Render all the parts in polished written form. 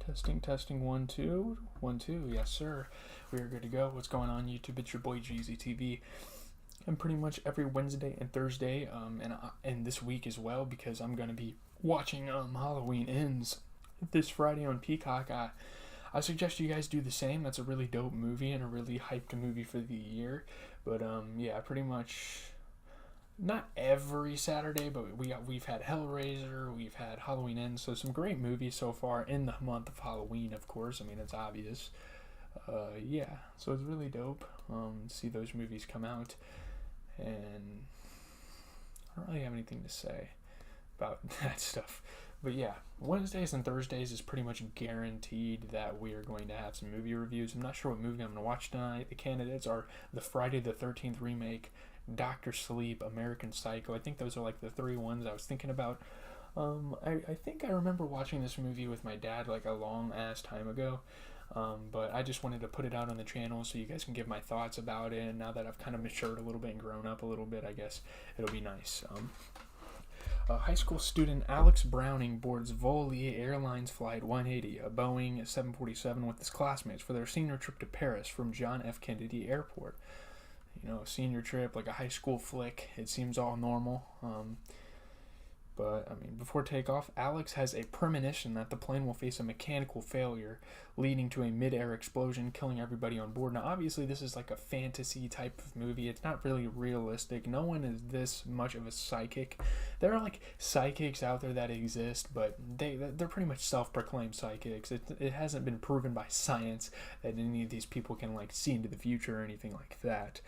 Testing, testing, 1, 2, 1, 2. Yes, sir. We are good to go. What's going on, YouTube? It's your boy GZTV. And pretty much every Wednesday and Thursday, and this week as well, because I'm gonna be watching Halloween Ends this Friday on Peacock. I suggest you guys do the same. That's a really dope movie and a really hyped movie for the year. But yeah, pretty much not every Saturday, but we've had Hellraiser, we've had Halloween Ends, so some great movies so far in the month of Halloween. Of course, I mean it's obvious. Yeah, so it's really dope to see those movies come out, and I don't really have anything to say about that stuff. But yeah, Wednesdays and Thursdays is pretty much guaranteed that we are going to have some movie reviews. I'm not sure what movie I'm going to watch tonight. The candidates are the Friday the 13th remake, Doctor Sleep, American Psycho. I think those are like the three ones I was thinking about. I think I remember watching this movie with my dad like a long ass time ago. But I just wanted to put it out on the channel so you guys can give my thoughts about it. And now that I've kind of matured a little bit and grown up a little bit, I guess it'll be nice. High school student Alex Browning boards Volare Airlines Flight 180, a Boeing 747, with his classmates for their senior trip to Paris from John F. Kennedy Airport. You know, senior trip, like a high school flick. It seems all normal. But, I mean, before takeoff, Alex has a premonition that the plane will face a mechanical failure, leading to a mid-air explosion, killing everybody on board. Now, obviously, this is like a fantasy type of movie. It's not really realistic. No one is this much of a psychic. There are, like, psychics out there that exist, but they're pretty much self-proclaimed psychics. It hasn't been proven by science that any of these people can, like, see into the future or anything like that.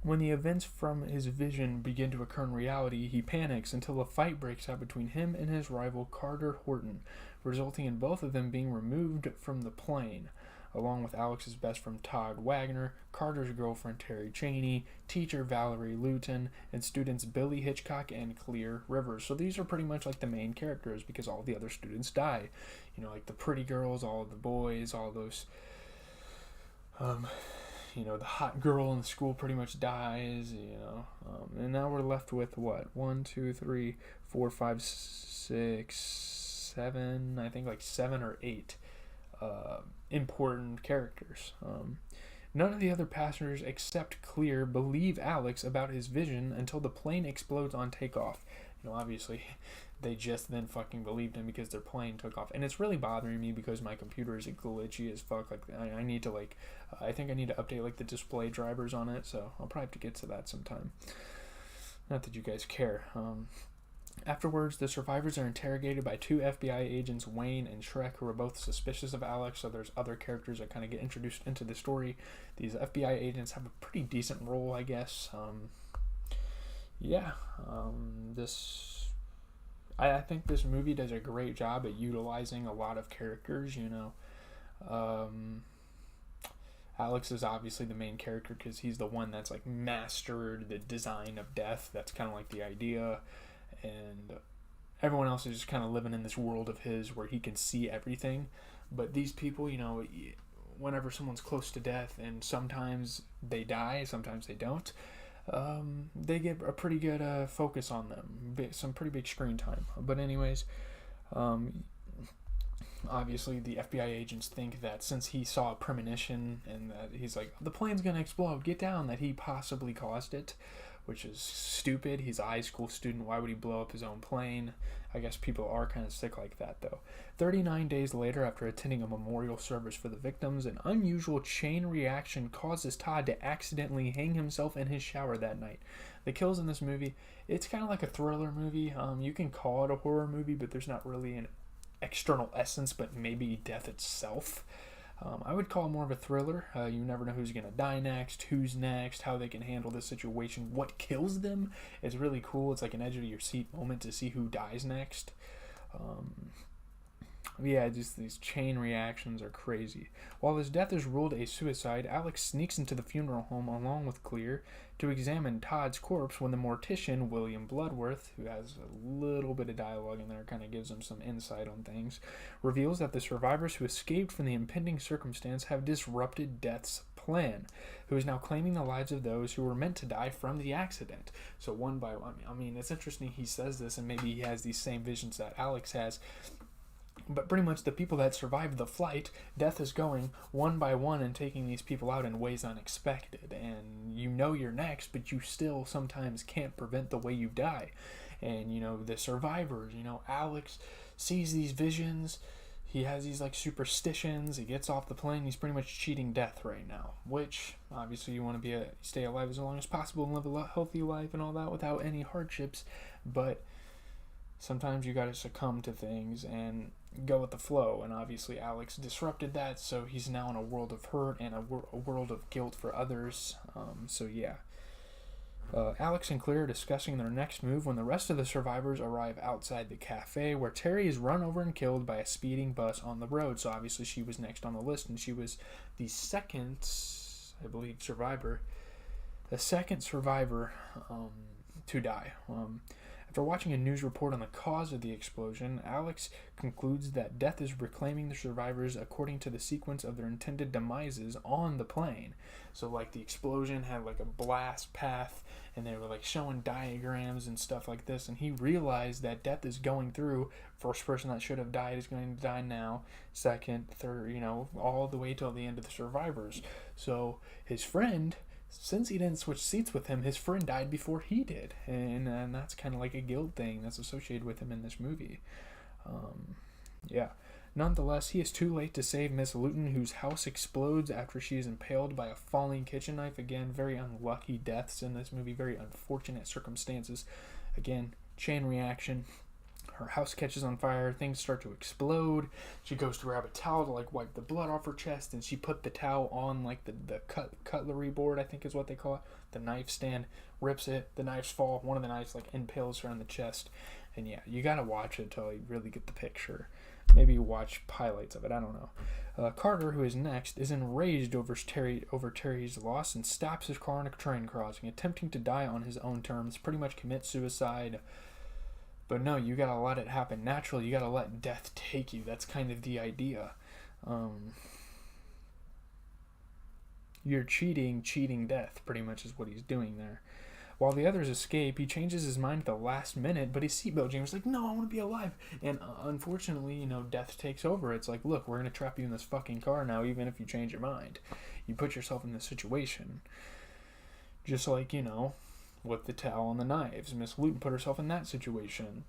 When the events from his vision begin to occur in reality, he panics until a fight breaks out between him and his rival Carter Horton, resulting in both of them being removed from the plane, along with Alex's best friend Todd Wagner, Carter's girlfriend Terry Cheney, teacher Valerie Luton, and students Billy Hitchcock and Clear Rivers. So these are pretty much like the main characters because all the other students die. You know, like the pretty girls, all the boys, all those... the hot girl in the school pretty much dies, and now we're left with what? 1, 2, 3, 4, 5, 6, 7, I think like 7 or 8 important characters. None of the other passengers except Clear believe Alex about his vision until the plane explodes on takeoff. Obviously, they just then fucking believed him because their plane took off. And it's really bothering me because my computer is glitchy as fuck. Like, I need to, I think I need to update, the display drivers on it. So I'll probably have to get to that sometime. Not that you guys care. Afterwards, the survivors are interrogated by 2 FBI agents, Wayne and Shrek, who are both suspicious of Alex. So there's other characters that kind of get introduced into the story. These FBI agents have a pretty decent role, I guess. I think this movie does a great job at utilizing a lot of characters. Alex is obviously the main character because he's the one that's like mastered the design of death. That's kind of like the idea, and everyone else is just kind of living in this world of his where he can see everything. But these people, whenever someone's close to death, and sometimes they die, sometimes they don't. They get a pretty good focus on them, some pretty big screen time. But anyways, obviously the FBI agents think that since he saw a premonition and that he's like, the plane's gonna explode, get down, that he possibly caused it, which is stupid. He's a high school student. Why would he blow up his own plane? I guess people are kind of sick like that, though. 39 days later, after attending a memorial service for the victims, an unusual chain reaction causes Todd to accidentally hang himself in his shower that night. The kills in this movie, it's kind of like a thriller movie. You can call it a horror movie, but there's not really an external essence, but maybe death itself. I would call it more of a thriller. You never know who's going to die next, who's next, how they can handle this situation, what kills them. It's really cool. It's like an edge of your seat moment to see who dies next. Just these chain reactions are crazy. While his death is ruled a suicide, Alex sneaks into the funeral home along with Clear to examine Todd's corpse when the mortician, William Bloodworth, who has a little bit of dialogue in there, kind of gives him some insight on things, reveals that the survivors who escaped from the impending circumstance have disrupted Death's plan, who is now claiming the lives of those who were meant to die from the accident. So one by one, it's interesting he says this, and maybe he has these same visions that Alex has. But pretty much the people that survived the flight, Death is going one by one and taking these people out in ways unexpected. And you know you're next, but you still sometimes can't prevent the way you die. And, the survivors, Alex sees these visions. He has these, superstitions. He gets off the plane. He's pretty much cheating death right now. Which, obviously, you want to stay alive as long as possible and live a healthy life and all that without any hardships. But sometimes you gotta succumb to things and go with the flow, and obviously Alex disrupted that, so he's now in a world of hurt and a world of guilt for others. Alex and Claire are discussing their next move when the rest of the survivors arrive outside the cafe, where Terry is run over and killed by a speeding bus on the road. So obviously she was next on the list, and she was the second survivor to die. After watching a news report on the cause of the explosion, Alex concludes that Death is reclaiming the survivors according to the sequence of their intended demises on the plane. So, the explosion had, a blast path, and they were, showing diagrams and stuff like this, and he realized that Death is going through. First person that should have died is going to die now. Second, third, all the way till the end of the survivors. So, his friend, since he didn't switch seats with him, his friend died before he did, and that's kind of like a guilt thing that's associated with him in this movie. Nonetheless, he is too late to save Miss Luton, whose house explodes after she is impaled by a falling kitchen knife. Again, very unlucky deaths in this movie, very unfortunate circumstances. Again, chain reaction. Her house catches on fire, things start to explode. She goes to grab a towel to wipe the blood off her chest, and she put the towel on the cutlery board, I think is what they call it, the knife stand, rips it, the knives fall, one of the knives impales her on the chest. And yeah, you gotta watch it till you really get the picture. Maybe watch highlights of it, I don't know. Carter, who is next, is enraged over Terry's loss and stops his car on a train crossing, attempting to die on his own terms, pretty much commit suicide. But no, you gotta let it happen naturally. You gotta let death take you. That's kind of the idea. You're cheating death, pretty much is what he's doing there. While the others escape, he changes his mind at the last minute, but his seatbelt jam is no, I want to be alive. And unfortunately, death takes over. It's look, we're going to trap you in this fucking car now, even if you change your mind. You put yourself in this situation. Just with the towel and the knives. Miss Luton put herself in that situation.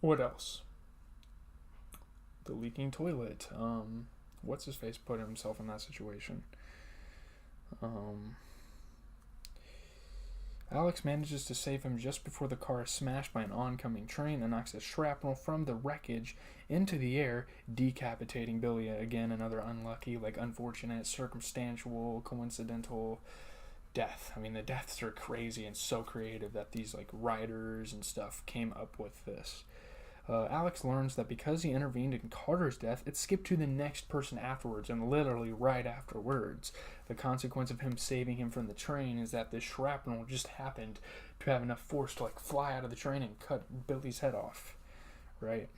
What else? The leaking toilet. What's his face put himself in that situation? Alex manages to save him just before the car is smashed by an oncoming train that knocks a shrapnel from the wreckage into the air, decapitating Billy. Again, another unlucky, unfortunate, circumstantial, coincidental death. I mean, the deaths are crazy and so creative that these writers and stuff came up with this. Alex learns that because he intervened in Carter's death, it skipped to the next person afterwards, and literally right afterwards. The consequence of him saving him from the train is that this shrapnel just happened to have enough force to fly out of the train and cut Billy's head off. Right?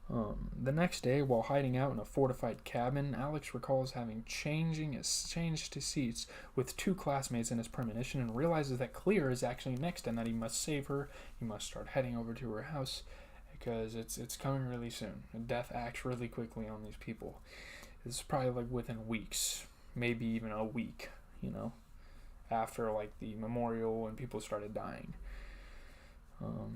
The next day, while hiding out in a fortified cabin, Alex recalls having changed his seats with two classmates in his premonition and realizes that Claire is actually next and that he must save her. He must start heading over to her house because it's coming really soon. Death acts really quickly on these people. It's probably within weeks, maybe even a week, after the memorial and people started dying.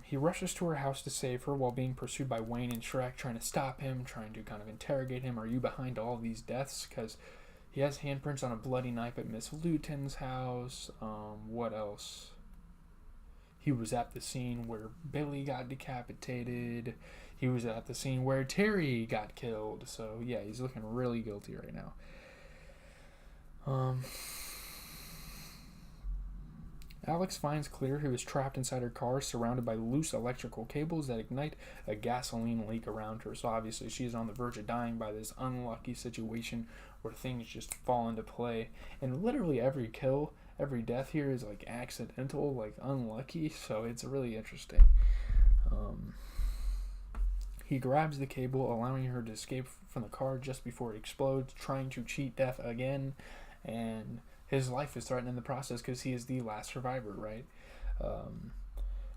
He rushes to her house to save her while being pursued by Wayne and Shrek, trying to stop him, trying to kind of interrogate him. Are you behind all these deaths? Because he has handprints on a bloody knife at Miss Luton's house. What else? He was at the scene where Billy got decapitated. He was at the scene where Terry got killed. So, yeah, he's looking really guilty right now. Alex finds Claire, who is trapped inside her car, surrounded by loose electrical cables that ignite a gasoline leak around her. So obviously she is on the verge of dying by this unlucky situation where things just fall into play. And literally every kill, every death here is accidental, unlucky. So it's really interesting. He grabs the cable, allowing her to escape from the car just before it explodes, trying to cheat death again. And his life is threatened in the process because he is the last survivor, right?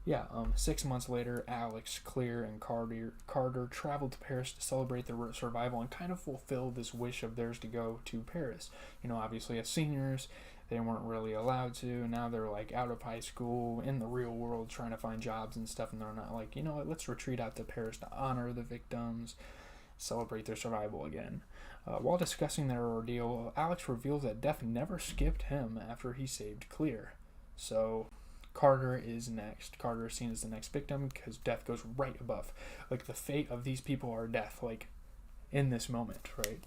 6 months later, Alex, Clear, and Carter traveled to Paris to celebrate their survival and kind of fulfill this wish of theirs to go to Paris. Obviously as seniors, they weren't really allowed to. Now they're like out of high school, in the real world, trying to find jobs and stuff, and they're not like, what, let's retreat out to Paris to honor the victims, celebrate their survival again. While discussing their ordeal, Alex reveals that death never skipped him after he saved Clear. So Carter is next. Carter is seen as the next victim because death goes right above. Like, the fate of these people are death, like, in this moment, right?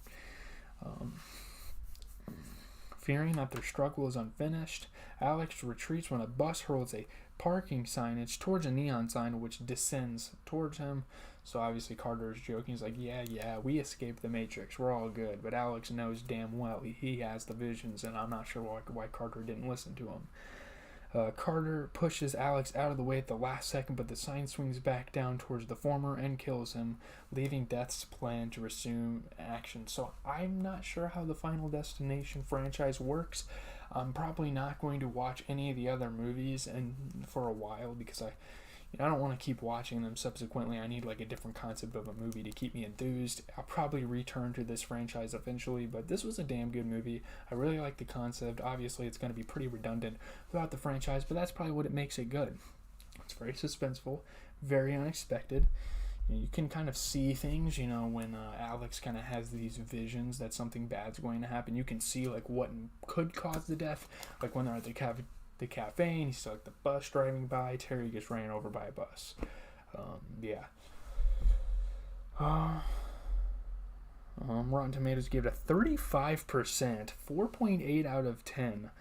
Fearing that their struggle is unfinished, Alex retreats when a bus hurls a parking signage towards a neon sign which descends towards him. So obviously Carter is joking. He's like, yeah, we escaped the Matrix. We're all good. But Alex knows damn well he has the visions, and I'm not sure why Carter didn't listen to him. Carter pushes Alex out of the way at the last second, but the sign swings back down towards the former and kills him, leaving Death's plan to resume action. So I'm not sure how the Final Destination franchise works. I'm probably not going to watch any of the other movies for a while because I don't want to keep watching them subsequently. I need like a different concept of a movie to keep me enthused. I'll probably return to this franchise eventually, but this was a damn good movie. I really like the concept. Obviously, it's going to be pretty redundant throughout the franchise, but that's probably what it makes it good. It's very suspenseful, very unexpected. You can kind of see things, when Alex kind of has these visions that something bad's going to happen. You can see like what could cause the death, like when they're at the cafe and you see like the bus driving by. Terry gets ran over by a bus. Rotten Tomatoes gave it a 35%, 4.8 out of 10.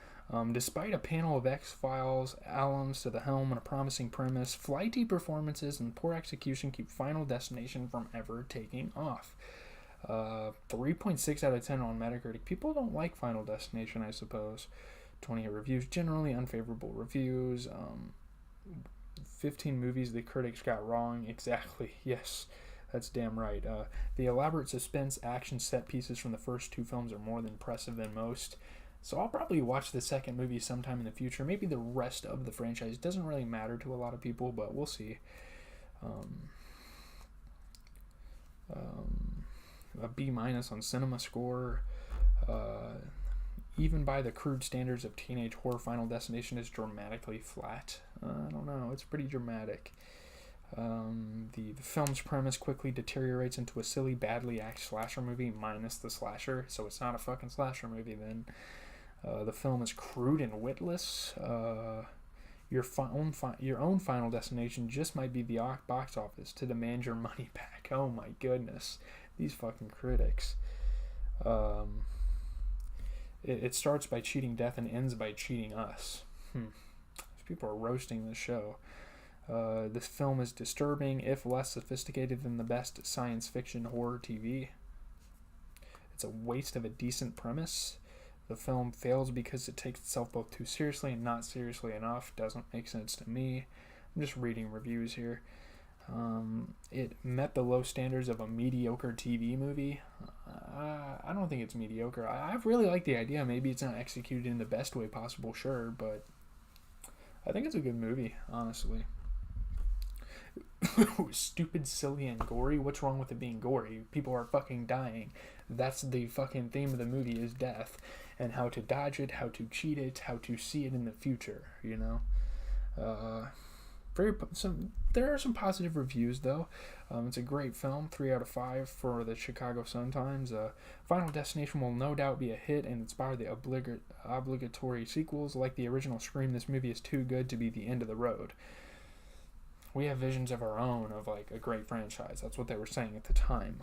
Despite a panel of X-Files alums to the helm and a promising premise, flighty performances and poor execution keep Final Destination from ever taking off. 3.6 out of 10 on Metacritic. People don't like Final Destination, I suppose. 28 reviews, generally unfavorable reviews. 15 movies the critics got wrong. Exactly. Yes, that's damn right. The elaborate suspense action set pieces from the first two films are more impressive than most. So I'll probably watch the second movie sometime in the future. Maybe the rest of the franchise doesn't really matter to a lot of people, but we'll see. A B- on Cinema Score. Even by the crude standards of teenage horror, Final Destination is dramatically flat. I don't know, it's pretty dramatic. The film's premise quickly deteriorates into a silly, badly acted slasher movie minus the slasher, so it's not a fucking slasher movie then. The film is crude and witless. Your own Final Destination just might be the box office to demand your money back. Oh my goodness, these fucking critics. It starts by cheating death and ends by cheating us. These people are roasting this show. This film is disturbing, if less sophisticated than the best science fiction horror TV. It's a waste of a decent premise. The film fails because it takes itself both too seriously and not seriously enough. Doesn't make sense to me. I'm just reading reviews here. It met the low standards of a mediocre TV movie. I don't think it's mediocre. I really like the idea. Maybe it's not executed in the best way possible, sure, but I think it's a good movie, honestly. Stupid, silly, and gory. What's wrong with it being gory? People are fucking dying. That's the fucking theme of the movie, is death, and how to dodge it, how to cheat it, how to see it in the future, There are some positive reviews, though. It's a great film, 3 out of 5 for the Chicago Sun-Times. Final Destination will no doubt be a hit and inspire the obligatory sequels. Like the original Scream, this movie is too good to be the end of the road. We have visions of our own of like a great franchise. That's what they were saying at the time.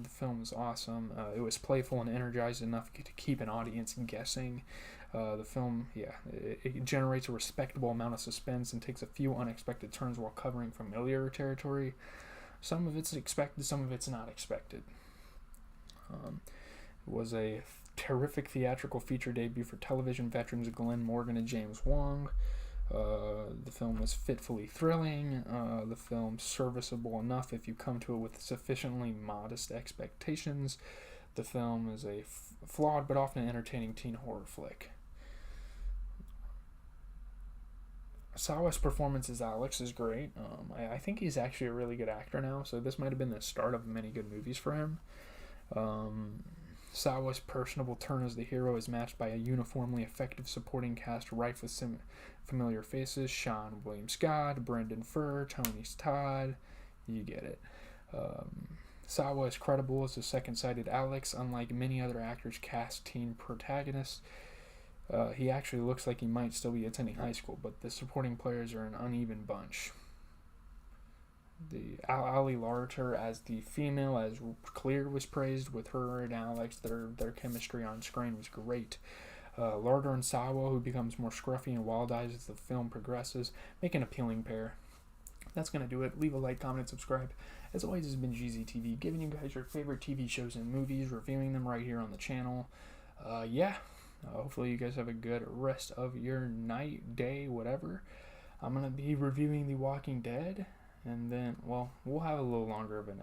The film is awesome. It was playful and energized enough to keep an audience guessing. The film, it generates a respectable amount of suspense and takes a few unexpected turns while covering familiar territory. Some of it's expected, some of it's not expected. It was a terrific theatrical feature debut for television veterans Glenn Morgan and James Wong. The film was fitfully thrilling. The film serviceable enough if you come to it with sufficiently modest expectations. The film is a flawed but often entertaining teen horror flick. Sawa's performance as Alex is great. I think he's actually a really good actor now, so this might have been the start of many good movies for him. Sawa's personable turn as the hero is matched by a uniformly effective supporting cast rife with familiar faces: Sean William Scott, Brendan Furr, Tony Todd. You get it. Sawa is credible as a second-sided Alex. Unlike many other actors cast teen protagonists, he actually looks like he might still be attending high school, but the supporting players are an uneven bunch. The Ali Larter as the female, as Clear was praised with her and Alex. Their chemistry on screen was great. Larter and Sawa, who becomes more scruffy and wild-eyed as the film progresses, make an appealing pair. That's going to do it. Leave a like, comment, and subscribe. As always, this has been GZTV, giving you guys your favorite TV shows and movies, reviewing them right here on the channel. Hopefully you guys have a good rest of your night, day, whatever. I'm going to be reviewing The Walking Dead, and then, well, we'll have a little longer of an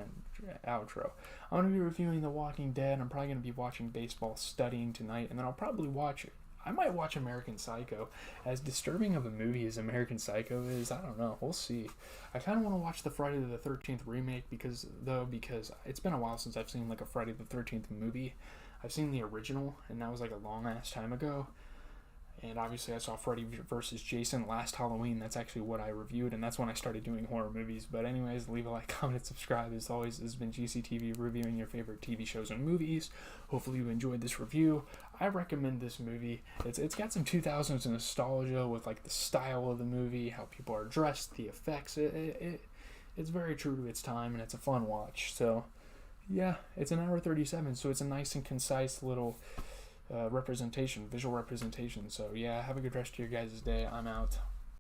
outro. I'm going to be reviewing The Walking Dead. I'm probably going to be watching baseball, studying tonight, and then I'll probably I might watch American Psycho. As disturbing of a movie as American Psycho is, I don't know. We'll see. I kind of want to watch the Friday the 13th remake because it's been a while since I've seen like a Friday the 13th movie. I've seen the original, and that was like a long ass time ago. And obviously I saw Freddy vs. Jason last Halloween. That's actually what I reviewed, and that's when I started doing horror movies. But anyways, leave a like, comment, subscribe. As always, this has been GCTV, reviewing your favorite TV shows and movies. Hopefully you enjoyed this review. I recommend this movie. It's got some 2000s nostalgia with like the style of the movie, how people are dressed, the effects. It's very true to its time, and it's a fun watch. So yeah, it's an hour 37, so it's a nice and concise little visual representation. So yeah, have a good rest of your guys' day. I'm out.